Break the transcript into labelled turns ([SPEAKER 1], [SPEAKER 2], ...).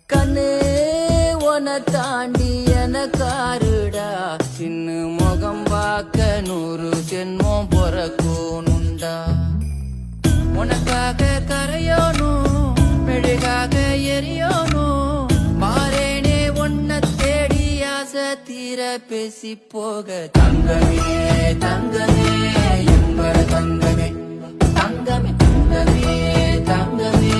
[SPEAKER 1] கண்ணு உன தாண்டி எனக்காருடா சின்ன முகம் பார்க்க 100 ஜென்மம் பொறக்கணுண்டா உனக்காக கரையோனும் மெழுகாக எரியோனும் மாறேனே உன்னை தேடி ஆசை தீர பேசி போக தங்கமே தங்கமே என்பர தங்கமே தங்கமே தங்கமே தங்கமே